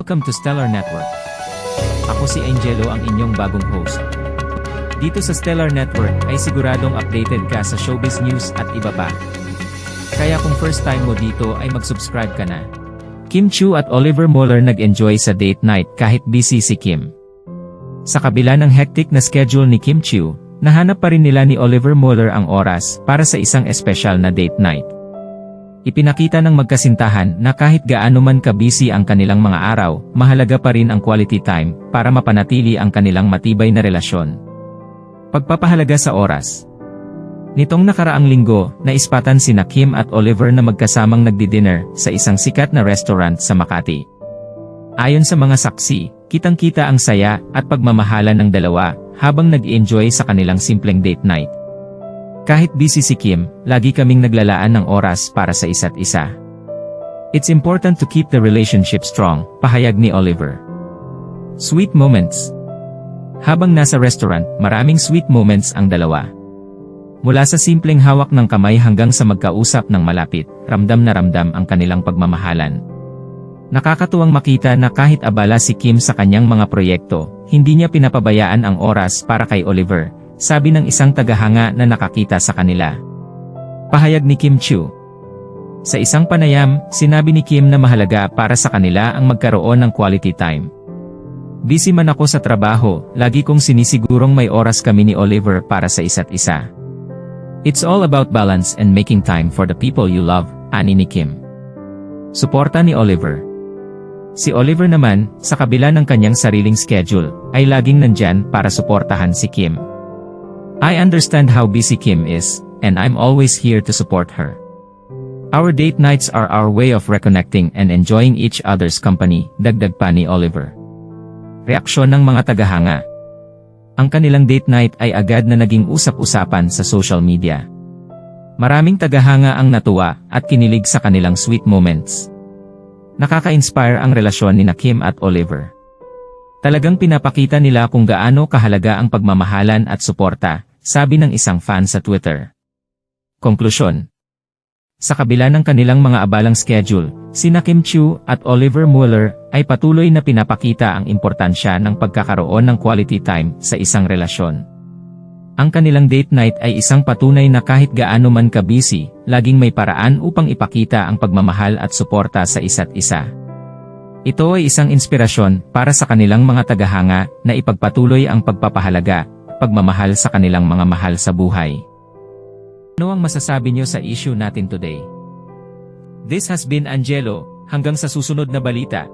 Welcome to Stellar Network. Ako si Angelo, ang inyong bagong host. Dito sa Stellar Network ay siguradong updated ka sa showbiz news at iba pa. Kaya kung first time mo dito ay mag-subscribe ka na. Kim Chiu at Oliver Mueller nag-enjoy sa date night kahit busy si Kim. Sa kabila ng hectic na schedule ni Kim Chiu, nahanap pa rin nila ni Oliver Mueller ang oras para sa isang espesyal na date night. Ipinakita ng magkasintahan na kahit gaano man ka-busy ang kanilang mga araw, mahalaga pa rin ang quality time para mapanatili ang kanilang matibay na relasyon. Pagpapahalaga sa oras. Nitong nakaraang linggo, naispatan sina Kim at Oliver na magkasamang nagdi-dinner sa isang sikat na restaurant sa Makati. Ayon sa mga saksi, kitang-kita ang saya at pagmamahalan ng dalawa habang nag-enjoy sa kanilang simpleng date night. Kahit busy si Kim, lagi kaming naglalaan ng oras para sa isa't isa. It's important to keep the relationship strong, pahayag ni Oliver. Sweet moments. Habang nasa restaurant, maraming sweet moments ang dalawa. Mula sa simpleng hawak ng kamay hanggang sa magkausap ng malapit, ramdam na ramdam ang kanilang pagmamahalan. Nakakatuwang makita na kahit abala si Kim sa kanyang mga proyekto, hindi niya pinapabayaan ang oras para kay Oliver, sabi ng isang tagahanga na nakakita sa kanila. Pahayag ni Kim Chiu. Sa isang panayam, sinabi ni Kim na mahalaga para sa kanila ang magkaroon ng quality time. Busy man ako sa trabaho, lagi kong sinisigurong may oras kami ni Oliver para sa isa't isa. It's all about balance and making time for the people you love, ani ni Kim. Suporta ni Oliver. Si Oliver naman, sa kabila ng kanyang sariling schedule, ay laging nandyan para suportahan si Kim. I understand how busy Kim is, and I'm always here to support her. Our date nights are our way of reconnecting and enjoying each other's company, dagdag pa ni Oliver. Reaksyon ng mga tagahanga. Ang kanilang date night ay agad na naging usap-usapan sa social media. Maraming tagahanga ang natuwa at kinilig sa kanilang sweet moments. Nakaka-inspire ang relasyon ni Kim at Oliver. Talagang pinapakita nila kung gaano kahalaga ang pagmamahalan at suporta, sabi ng isang fan sa Twitter. Konklusyon. Sa kabila ng kanilang mga abalang schedule, sina Kim Chiu at Oliver Mueller ay patuloy na pinapakita ang importansya ng pagkakaroon ng quality time sa isang relasyon. Ang kanilang date night ay isang patunay na kahit gaano man ka-busy, laging may paraan upang ipakita ang pagmamahal at suporta sa isa't isa. Ito ay isang inspirasyon para sa kanilang mga tagahanga na ipagpatuloy ang pagpapahalaga, pagmamahal sa kanilang mga mahal sa buhay. Ano ang masasabi niyo sa issue natin today? This has been Angelo, hanggang sa susunod na balita.